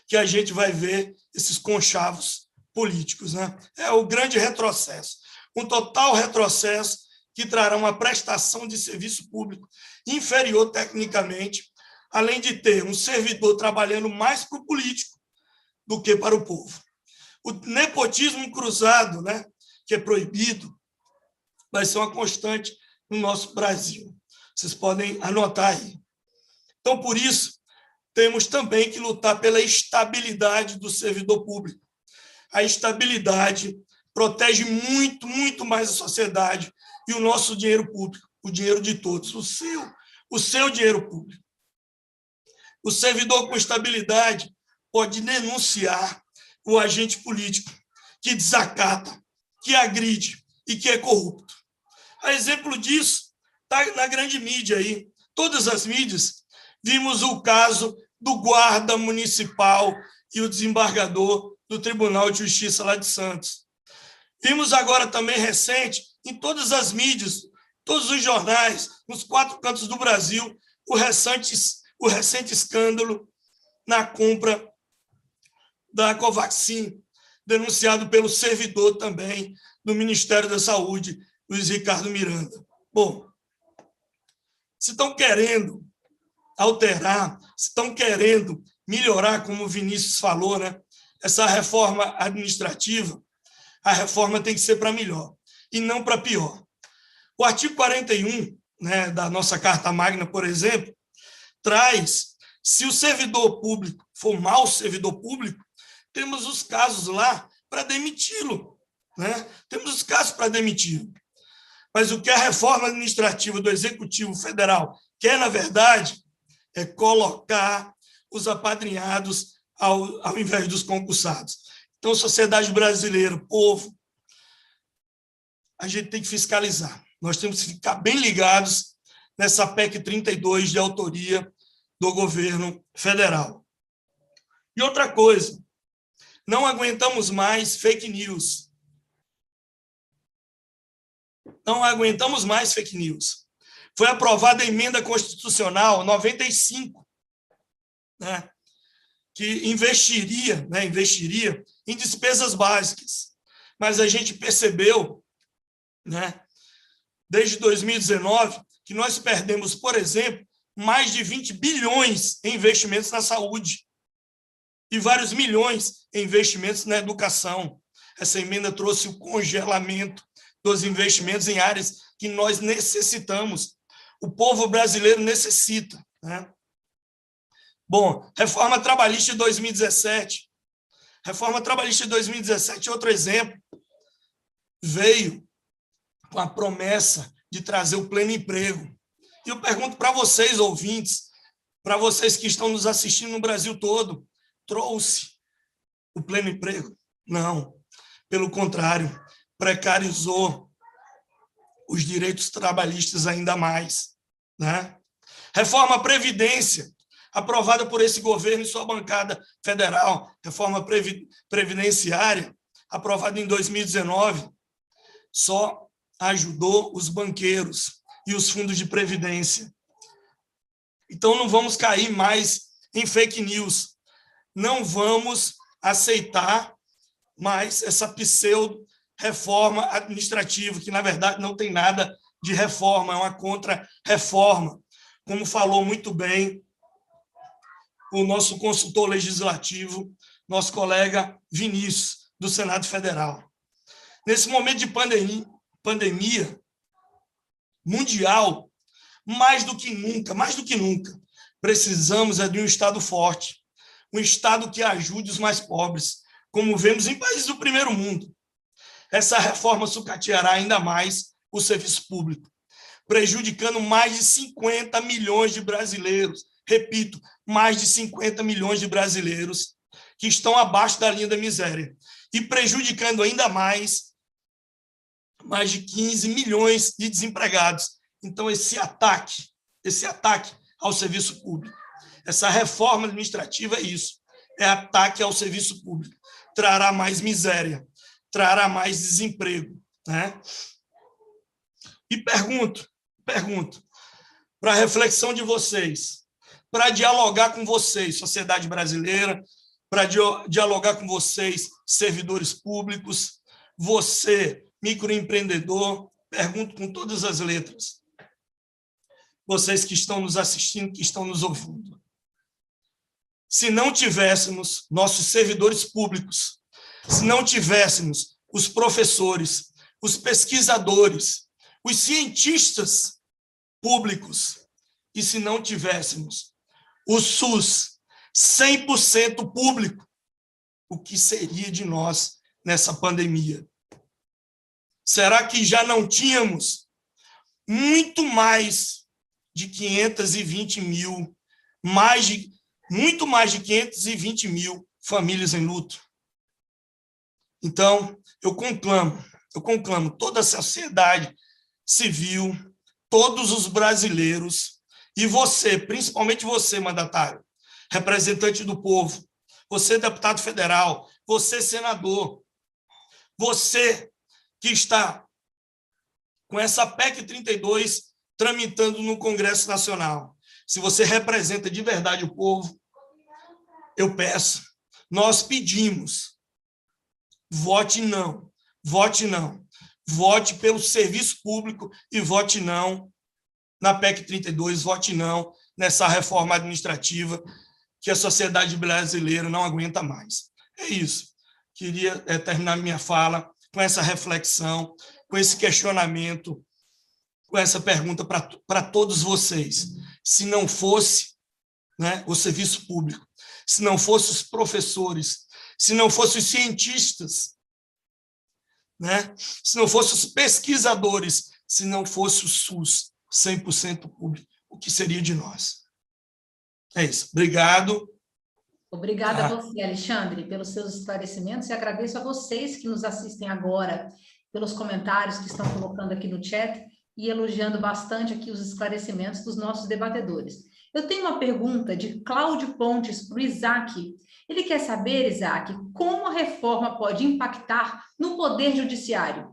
que a gente vai ver esses conchavos políticos, né? É o grande retrocesso, um total retrocesso que trará uma prestação de serviço público inferior tecnicamente, além de ter um servidor trabalhando mais para o político do que para o povo. O nepotismo cruzado, né, que é proibido, vai ser uma constante no nosso Brasil. Vocês podem anotar aí. Então, por isso, temos também que lutar pela estabilidade do servidor público. A estabilidade protege muito, muito mais a sociedade e o nosso dinheiro público, o dinheiro de todos, o seu dinheiro público. O servidor com estabilidade pode denunciar o agente político que desacata, que agride e que é corrupto. A exemplo disso, está na grande mídia aí, todas as mídias, vimos o caso do guarda municipal e o desembargador do Tribunal de Justiça lá de Santos. Vimos agora também recente, em todas as mídias, todos os jornais, nos 4 cantos do Brasil, o recente o recente escândalo na compra da Covaxin, denunciado pelo servidor também do Ministério da Saúde, Luiz Ricardo Miranda. Bom, se estão querendo alterar, se estão querendo melhorar, como o Vinícius falou, né, essa reforma administrativa, a reforma tem que ser para melhor e não para pior. O artigo 41, né, da nossa Carta Magna, por exemplo, traz, se o servidor público for mau servidor público, temos os casos lá para demiti-lo, né? Temos os casos para demiti-lo. Mas o que a reforma administrativa do Executivo Federal quer, na verdade, é colocar os apadrinhados ao invés dos concursados. Então, sociedade brasileira, povo, a gente tem que fiscalizar. Nós temos que ficar bem ligados nessa PEC 32 de autoria do governo federal. E outra coisa, não aguentamos mais fake news. Não aguentamos mais fake news. Foi aprovada a emenda constitucional 95, né, que investiria em despesas básicas. Mas a gente percebeu, né, desde 2019, que nós perdemos, por exemplo, mais de 20 bilhões em investimentos na saúde e vários milhões em investimentos na educação. Essa emenda trouxe o congelamento dos investimentos em áreas que nós necessitamos. O povo brasileiro necessita, né? Bom, reforma trabalhista de 2017. Reforma trabalhista de 2017, outro exemplo, veio com a promessa de trazer o pleno emprego. E eu pergunto para vocês, ouvintes, para vocês que estão nos assistindo no Brasil todo, trouxe o pleno emprego? Não. Pelo contrário, precarizou os direitos trabalhistas ainda mais, né? Reforma Previdência, aprovada por esse governo e sua bancada federal, reforma previdenciária, aprovada em 2019, só ajudou os banqueiros e os fundos de previdência. Então, não vamos cair mais em fake news. Não vamos aceitar mais essa pseudo-reforma administrativa, que, na verdade, não tem nada de reforma, é uma contra-reforma, como falou muito bem o nosso consultor legislativo, nosso colega Vinícius, do Senado Federal. Nesse momento de pandemia mundial, mais do que nunca, precisamos de um Estado forte, um Estado que ajude os mais pobres, como vemos em países do primeiro mundo. Essa reforma sucateará ainda mais o serviço público, prejudicando mais de 50 milhões de brasileiros. Repito, mais de 50 milhões de brasileiros que estão abaixo da linha da miséria e prejudicando ainda mais de 15 milhões de desempregados. Então, esse ataque ao serviço público, essa reforma administrativa é isso, é ataque ao serviço público. Trará mais miséria, trará mais desemprego, né? E pergunto, para a reflexão de vocês, para dialogar com vocês, sociedade brasileira, para dialogar com vocês, servidores públicos, você, microempreendedor, pergunto com todas as letras, vocês que estão nos assistindo, que estão nos ouvindo. Se não tivéssemos nossos servidores públicos, se não tivéssemos os professores, os pesquisadores, os cientistas públicos, e se não tivéssemos o SUS 100% público, o que seria de nós nessa pandemia? Será que já não tínhamos muito mais de 520 mil, muito mais de 520 mil famílias em luto? Então, eu conclamo toda a sociedade civil, todos os brasileiros, e você, principalmente você, mandatário, representante do povo, você, deputado federal, você, senador, você que está com essa PEC 32 tramitando no Congresso Nacional. se você representa de verdade o povo, eu peço, nós pedimos, vote não, vote não, vote pelo serviço público e vote não na PEC 32, vote não nessa reforma administrativa que a sociedade brasileira não aguenta mais. É isso. Queria terminar minha fala com essa reflexão, com esse questionamento, com essa pergunta para todos vocês. Se não fosse, né, o serviço público, se não fossem os professores, se não fossem os cientistas, né, se não fossem os pesquisadores, se não fosse o SUS 100% público, o que seria de nós? É isso. Obrigado. Obrigada a você, Alexandre, pelos seus esclarecimentos, e agradeço a vocês que nos assistem agora, pelos comentários que estão colocando aqui no chat e elogiando bastante aqui os esclarecimentos dos nossos debatedores. Eu tenho uma pergunta de Cláudio Pontes para o Isaac. Ele quer saber, Isaac, como a reforma pode impactar no Poder Judiciário?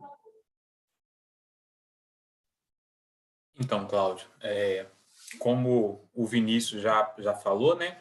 Então, Cláudio, como o Vinícius já falou, né,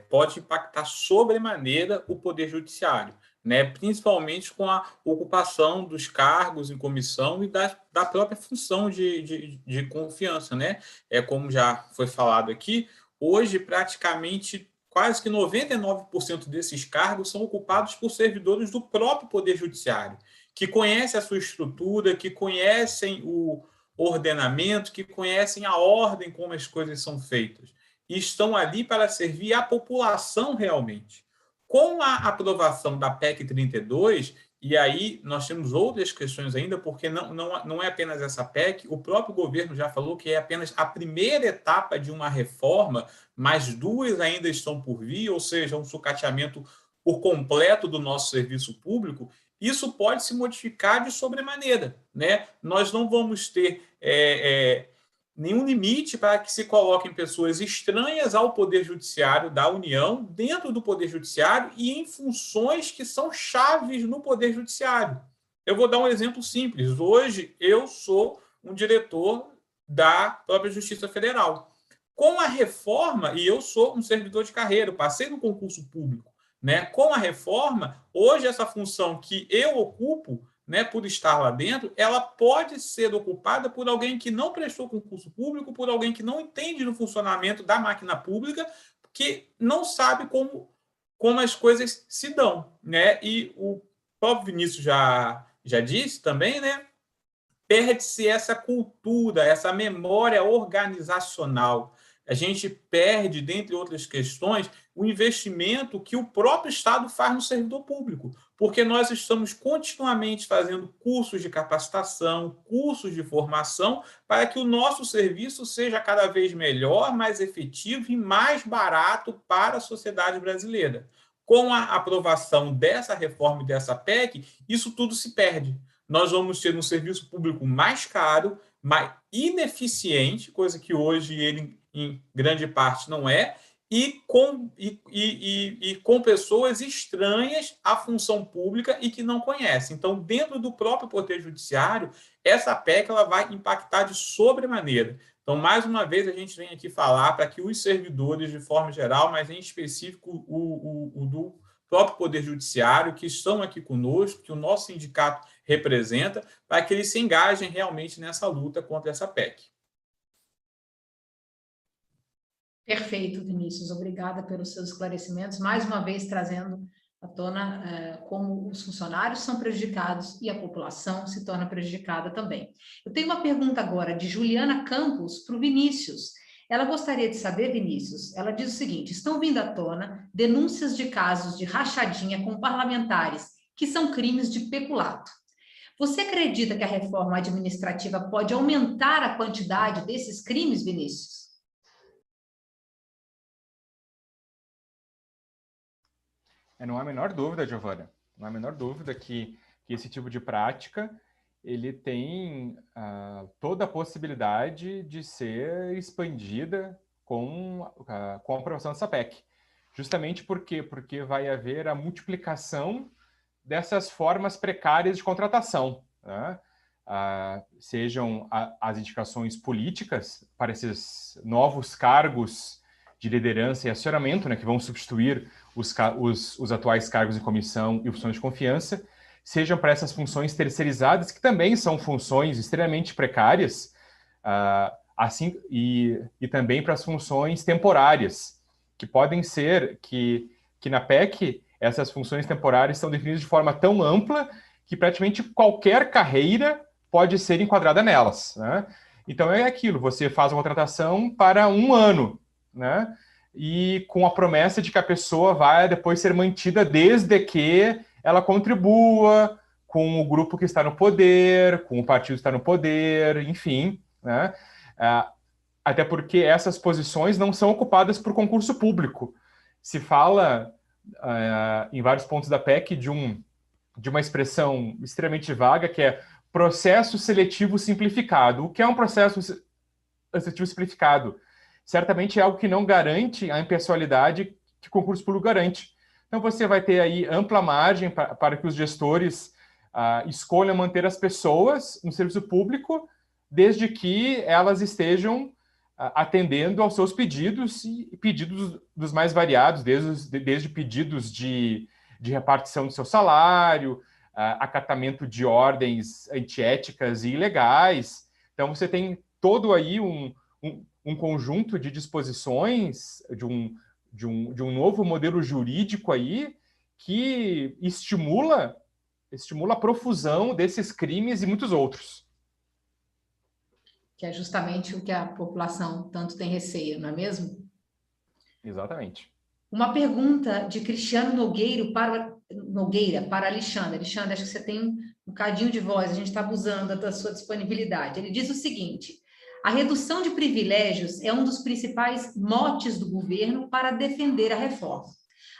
pode impactar sobremaneira o Poder Judiciário, né, principalmente com a ocupação dos cargos em comissão e da própria função de confiança, né? Como já foi falado aqui, hoje praticamente quase que 99% desses cargos são ocupados por servidores do próprio Poder Judiciário, que conhecem a sua estrutura, que conhecem o ordenamento, que conhecem a ordem como as coisas são feitas, e estão ali para servir a população realmente. Com a aprovação da PEC 32, e aí nós temos outras questões ainda, porque não é apenas essa PEC, o próprio governo já falou que é apenas a primeira etapa de uma reforma, mas duas ainda estão por vir, ou seja, um sucateamento por completo do nosso serviço público. Isso pode se modificar de sobremaneira, né? Nós não vamos ter nenhum limite para que se coloquem pessoas estranhas ao Poder Judiciário da União, dentro do Poder Judiciário e em funções que são chaves no Poder Judiciário. Eu vou dar um exemplo simples. Hoje, eu sou um diretor da própria Justiça Federal. Com a reforma, e eu sou um servidor de carreira, passei no concurso público, né? Com a reforma, hoje essa função que eu ocupo, né, por estar lá dentro, ela pode ser ocupada por alguém que não prestou concurso público, por alguém que não entende do funcionamento da máquina pública, que não sabe como as coisas se dão, né? E o próprio Vinícius já disse também, né? Perde-se essa cultura, essa memória organizacional. A gente perde, dentre outras questões, o investimento que o próprio Estado faz no servidor público, porque nós estamos continuamente fazendo cursos de capacitação, cursos de formação, para que o nosso serviço seja cada vez melhor, mais efetivo e mais barato para a sociedade brasileira. Com a aprovação dessa reforma e dessa PEC, isso tudo se perde. Nós vamos ter um serviço público mais caro, mais ineficiente, coisa que hoje ele, em grande parte, não é, e com pessoas estranhas à função pública e que não conhecem. Então, dentro do próprio Poder Judiciário, essa PEC ela vai impactar de sobremaneira. Então, mais uma vez, a gente vem aqui falar para que os servidores, de forma geral, mas em específico o do próprio Poder Judiciário, que estão aqui conosco, que o nosso sindicato representa, para que eles se engajem realmente nessa luta contra essa PEC. Perfeito, Vinícius. Obrigada pelos seus esclarecimentos, mais uma vez trazendo à tona como os funcionários são prejudicados e a população se torna prejudicada também. Eu tenho uma pergunta agora de Juliana Campos para o Vinícius. Ela gostaria de saber, Vinícius, ela diz o seguinte: estão vindo à tona denúncias de casos de rachadinha com parlamentares, que são crimes de peculato. Você acredita que a reforma administrativa pode aumentar a quantidade desses crimes, Vinícius? Não há a menor dúvida, Giovana, não há a menor dúvida que esse tipo de prática ele tem toda a possibilidade de ser expandida com a aprovação dessa PEC. Justamente porque vai haver a multiplicação dessas formas precárias de contratação, né? sejam as indicações políticas para esses novos cargos de liderança e acionamento, né, que vão substituir os atuais cargos de comissão e funções de confiança, sejam para essas funções terceirizadas, que também são funções extremamente precárias, assim, e também para as funções temporárias, que podem ser que na PEC essas funções temporárias são definidas de forma tão ampla que praticamente qualquer carreira pode ser enquadrada nelas, né? Então é aquilo, você faz a contratação para 1 ano, né? E com a promessa de que a pessoa vai depois ser mantida desde que ela contribua com o grupo que está no poder, com o partido que está no poder, enfim, né? Até porque essas posições não são ocupadas por concurso público. Se fala em vários pontos da PEC de uma expressão extremamente vaga, que é processo seletivo simplificado. O que é um processo seletivo simplificado? Certamente é algo que não garante a impessoalidade que o concurso público garante. Então, você vai ter aí ampla margem para que os gestores escolham manter as pessoas no serviço público, desde que elas estejam atendendo aos seus pedidos, e pedidos dos mais variados, desde pedidos de repartição do seu salário, acatamento de ordens antiéticas e ilegais. Então, você tem todo aí um conjunto de disposições de um novo modelo jurídico aí que estimula a profusão desses crimes e muitos outros. Que é justamente o que a população tanto tem receio, não é mesmo? Exatamente. Uma pergunta de Cristiano Nogueira para Alexandre. Alexandre, acho que você tem um bocadinho de voz, a gente está abusando da sua disponibilidade. Ele diz o seguinte: a redução de privilégios é um dos principais motes do governo para defender a reforma.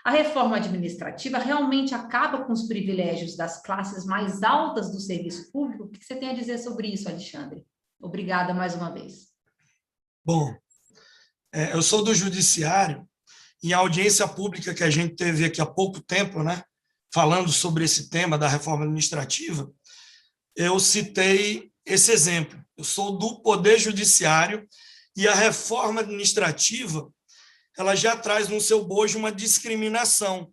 A reforma administrativa realmente acaba com os privilégios das classes mais altas do serviço público? O que você tem a dizer sobre isso, Alexandre? Obrigada mais uma vez. Bom, eu sou do Judiciário e a audiência pública que a gente teve aqui há pouco tempo, né, falando sobre esse tema da reforma administrativa, eu citei esse exemplo. Eu sou do Poder Judiciário e a reforma administrativa ela já traz no seu bojo uma discriminação,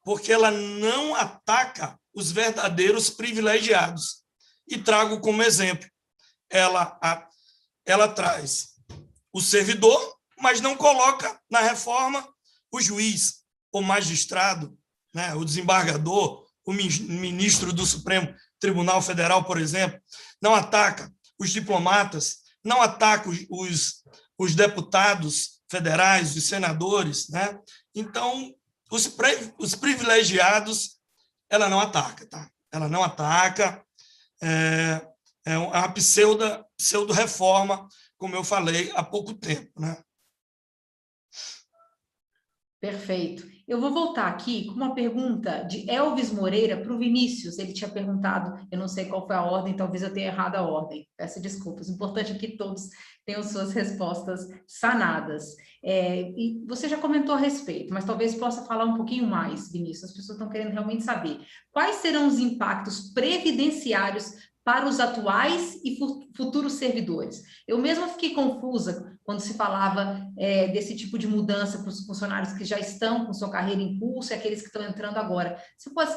porque ela não ataca os verdadeiros privilegiados. E trago como exemplo, ela traz o servidor, mas não coloca na reforma o juiz, o magistrado, né, o desembargador, o ministro do Supremo Tribunal Federal, por exemplo, não ataca os diplomatas, não ataca os deputados federais, os senadores, né? Então, os privilegiados, ela não ataca, tá? Ela não ataca, é uma pseudo-reforma, como eu falei há pouco tempo, né? Perfeito. Eu vou voltar aqui com uma pergunta de Elvis Moreira para o Vinícius. Ele tinha perguntado, eu não sei qual foi a ordem, talvez eu tenha errado a ordem. Peço desculpas. O importante é que todos tenham suas respostas sanadas. E você já comentou a respeito, mas talvez possa falar um pouquinho mais, Vinícius. As pessoas estão querendo realmente saber. Quais serão os impactos previdenciários para os atuais e futuros servidores? Eu mesma fiquei confusa quando se falava desse tipo de mudança para os funcionários que já estão com sua carreira em curso e aqueles que estão entrando agora. Você pode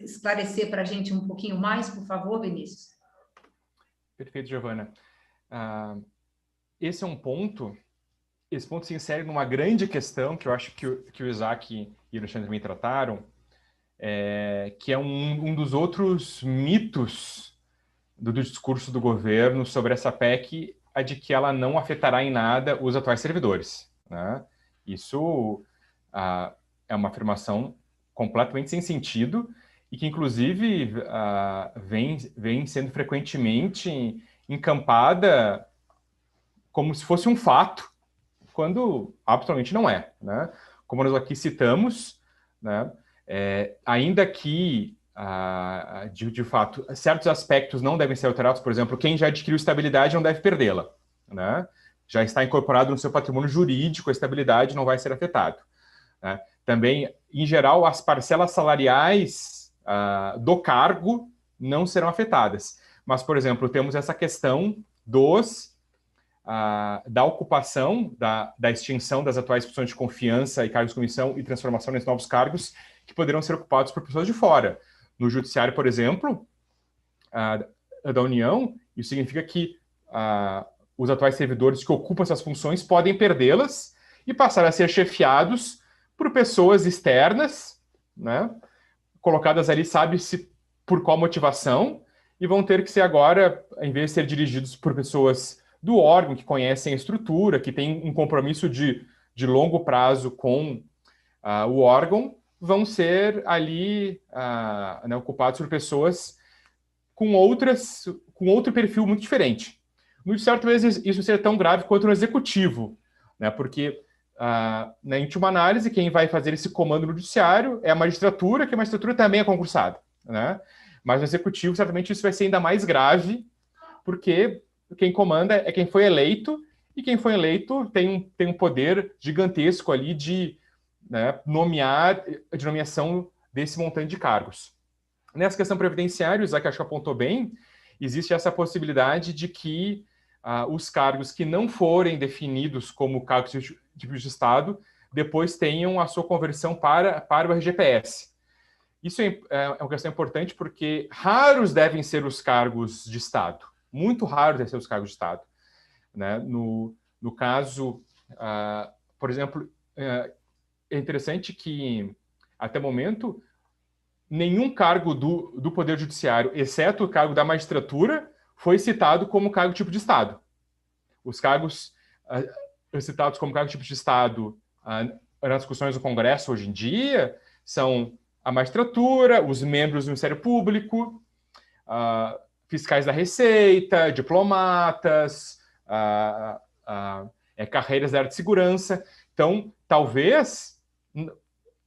esclarecer para a gente um pouquinho mais, por favor, Vinícius? Perfeito, Giovana. Esse ponto se insere numa grande questão que eu acho que o Isaac e o Alexandre também trataram, que é um dos outros mitos do discurso do governo sobre essa PEC, a de que ela não afetará em nada os atuais servidores, né? Isso é uma afirmação completamente sem sentido e que, inclusive, vem sendo frequentemente encampada como se fosse um fato, quando absolutamente não é, né? Como nós aqui citamos, né? Ainda que de fato, certos aspectos não devem ser alterados. Por exemplo, quem já adquiriu estabilidade não deve perdê-la, né? Já está incorporado no seu patrimônio jurídico, a estabilidade não vai ser afetada, né? Também, em geral, as parcelas salariais do cargo não serão afetadas. Mas, por exemplo, temos essa questão da ocupação, da extinção das atuais posições de confiança e cargos de comissão e transformação nesses novos cargos que poderão ser ocupados por pessoas de fora. No judiciário, por exemplo, da União, isso significa que os atuais servidores que ocupam essas funções podem perdê-las e passar a ser chefiados por pessoas externas, né, colocadas ali, sabe-se por qual motivação, e vão ter que ser agora, em vez de ser dirigidos por pessoas do órgão, que conhecem a estrutura, que têm um compromisso de longo prazo com o órgão, vão ser ali né, ocupados por pessoas com outro perfil muito diferente. No judiciário, talvez isso seja tão grave quanto no executivo, né, porque, na última análise, quem vai fazer esse comando no judiciário é a magistratura, que a magistratura também é concursada, né? Mas no executivo, certamente, isso vai ser ainda mais grave, porque quem comanda é quem foi eleito, e quem foi eleito tem um poder gigantesco ali de, né, nomeação desse montante de cargos. Nessa questão previdenciária, o Isaac acho que apontou bem, existe essa possibilidade de que os cargos que não forem definidos como cargos de Estado depois tenham a sua conversão para o RGPS. Isso é uma questão importante porque raros devem ser os cargos de Estado. Muito raros devem ser os cargos de Estado. Né? No caso, por exemplo, é interessante que, até o momento, nenhum cargo do Poder Judiciário, exceto o cargo da magistratura, foi citado como cargo tipo de Estado. Os cargos citados como cargo tipo de Estado nas discussões do Congresso hoje em dia são a magistratura, os membros do Ministério Público, fiscais da Receita, diplomatas, carreiras da área de segurança. Então, talvez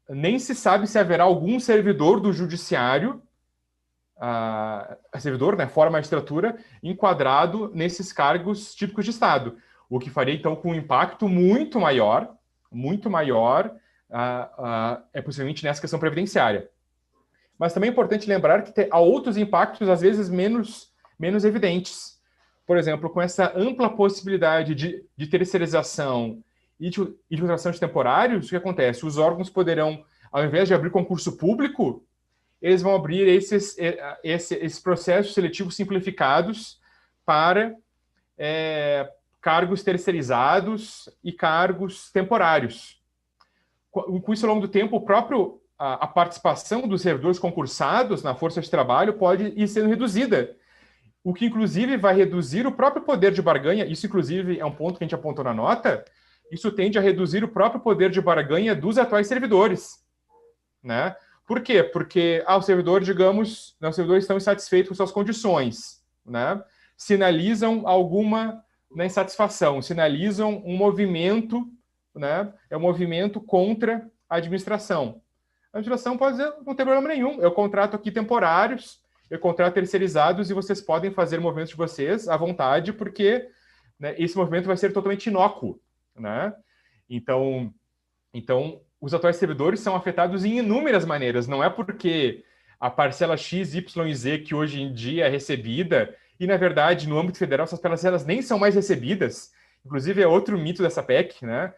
nem se sabe se haverá algum servidor do judiciário, servidor, né, fora a magistratura, enquadrado nesses cargos típicos de Estado, o que faria, então, com um impacto muito maior, possivelmente nessa questão previdenciária. Mas também é importante lembrar que há outros impactos, às vezes, menos evidentes. Por exemplo, com essa ampla possibilidade de terceirização e de contratação de temporários, o que acontece? Os órgãos poderão, ao invés de abrir concurso público, eles vão abrir esses processos seletivos simplificados para cargos terceirizados e cargos temporários. Com isso, ao longo do tempo, a participação dos servidores concursados na força de trabalho pode ir sendo reduzida, o que, inclusive, vai reduzir o próprio poder de barganha. Isso, inclusive, é um ponto que a gente apontou na nota. Isso tende a reduzir o próprio poder de barganha dos atuais servidores. Né? Por quê? Porque os servidores estão insatisfeitos com suas condições, né? Sinalizam alguma insatisfação, sinalizam um movimento, né? É um movimento contra a administração. A administração pode dizer, não tem problema nenhum, eu contrato aqui temporários, eu contrato terceirizados e vocês podem fazer movimentos de vocês à vontade, porque, né, esse movimento vai ser totalmente inócuo. Né? Então, os atuais servidores são afetados em inúmeras maneiras. Não é porque a parcela X, Y e Z que hoje em dia é recebida, e, na verdade, no âmbito federal, essas parcelas nem são mais recebidas. Inclusive, é outro mito dessa PEC, né?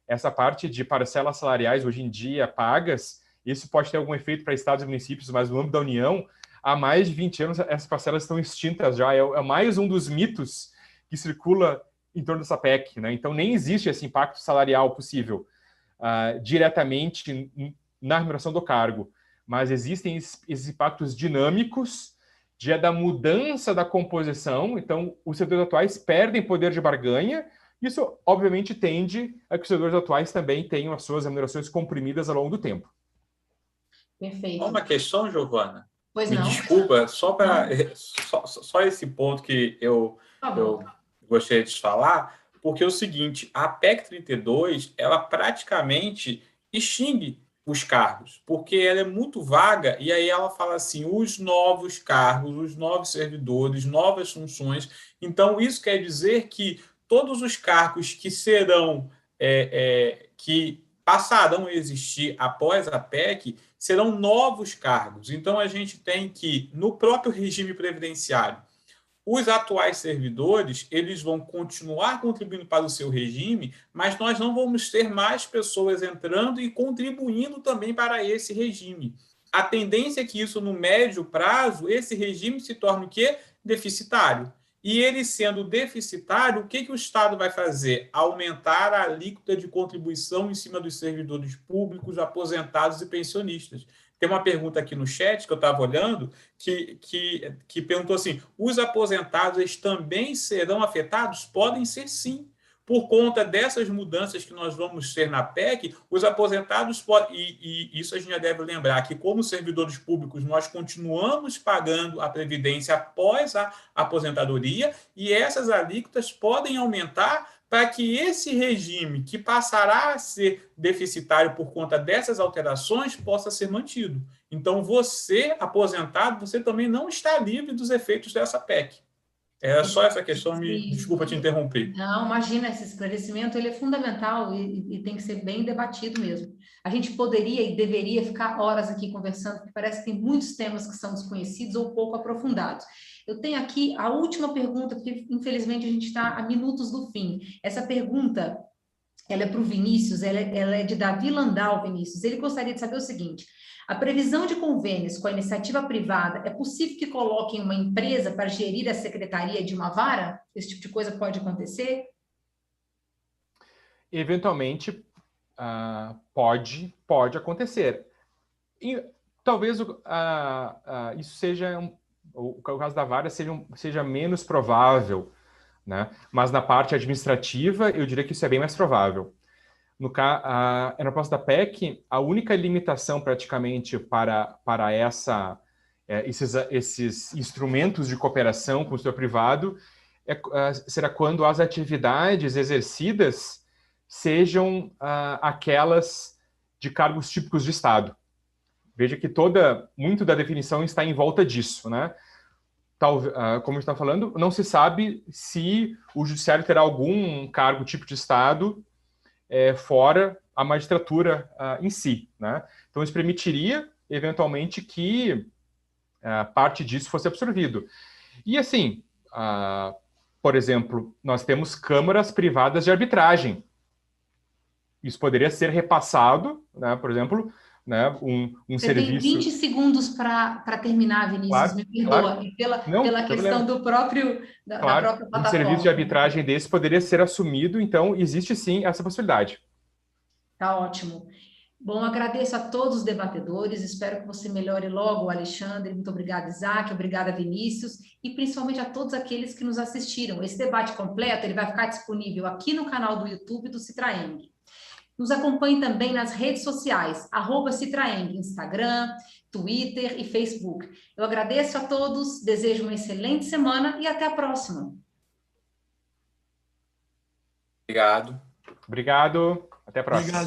Essa parte de parcelas salariais hoje em dia pagas, isso pode ter algum efeito para estados e municípios, mas no âmbito da União, há mais de 20 anos, essas parcelas estão extintas já. É mais um dos mitos que circula em torno dessa PEC. Né? Então, nem existe esse impacto salarial possível diretamente na remuneração do cargo, mas existem esses impactos dinâmicos da mudança da composição. Então, os servidores atuais perdem poder de barganha. Isso, obviamente, tende a que os servidores atuais também tenham as suas remunerações comprimidas ao longo do tempo. Perfeito. Uma questão, Giovana? Pois Me não. desculpa, só esse ponto que eu gostaria de falar, porque é o seguinte, a PEC 32, ela praticamente extingue os cargos, porque ela é muito vaga, e aí ela fala assim, os novos cargos, os novos servidores, novas funções. Então, isso quer dizer que todos os cargos que serão, que passarão a existir após a PEC, serão novos cargos. Então, a gente tem que, no próprio regime previdenciário, os atuais servidores, eles vão continuar contribuindo para o seu regime, mas nós não vamos ter mais pessoas entrando e contribuindo também para esse regime. A tendência é que isso, no médio prazo, esse regime se torne o quê? Deficitário. E ele sendo deficitário, o que o Estado vai fazer? Aumentar a alíquota de contribuição em cima dos servidores públicos, aposentados e pensionistas. Tem uma pergunta aqui no chat que eu estava olhando que perguntou assim: os aposentados eles também serão afetados? Podem ser, sim. Por conta dessas mudanças que nós vamos ter na PEC, os aposentados podem, e isso a gente já deve lembrar, que como servidores públicos nós continuamos pagando a previdência após a aposentadoria, e essas alíquotas podem aumentar para que esse regime, que passará a ser deficitário por conta dessas alterações, possa ser mantido. Então, você, aposentado, você também não está livre dos efeitos dessa PEC. Era só essa questão, desculpa te interromper. Não, imagina, esse esclarecimento ele é fundamental e tem que ser bem debatido mesmo. A gente poderia e deveria ficar horas aqui conversando, porque parece que tem muitos temas que são desconhecidos ou pouco aprofundados. Eu tenho aqui a última pergunta, porque infelizmente a gente está a minutos do fim. Essa pergunta, ela é para o Vinícius, ela é de Davi Landau, Vinícius. Ele gostaria de saber o seguinte: a previsão de convênios com a iniciativa privada, é possível que coloquem uma empresa para gerir a secretaria de uma vara? Esse tipo de coisa pode acontecer? Eventualmente, pode acontecer. E talvez isso seja, o caso da vara seja menos provável, né? Mas na parte administrativa, eu diria que isso é bem mais provável. Na proposta da PEC, a única limitação praticamente para esses instrumentos de cooperação com o setor privado será quando as atividades exercidas sejam aquelas de cargos típicos de Estado. Veja que muito da definição está em volta disso, né? Como a gente está falando, não se sabe se o judiciário terá algum cargo tipo de Estado fora a magistratura em si, né? Então, isso permitiria, eventualmente, que parte disso fosse absorvido. E, assim, por exemplo, nós temos câmaras privadas de arbitragem. Isso poderia ser repassado, né? Por exemplo, né? um Você serviço... tem 20 segundos para terminar, Vinícius, claro, me perdoa. claro. E pela questão da própria plataforma. Um serviço de arbitragem desse poderia ser assumido, então existe sim essa possibilidade. Tá ótimo. Bom, agradeço a todos os debatedores, espero que você melhore logo, Alexandre. Muito obrigada, Isaac, obrigada, Vinícius, e principalmente a todos aqueles que nos assistiram. Esse debate completo ele vai ficar disponível aqui no canal do YouTube do Citraeng. Nos acompanhe também nas redes sociais, @Citraeng, Instagram, Twitter e Facebook. Eu agradeço a todos, desejo uma excelente semana e até a próxima. Obrigado. Obrigado. Até a próxima. Obrigado.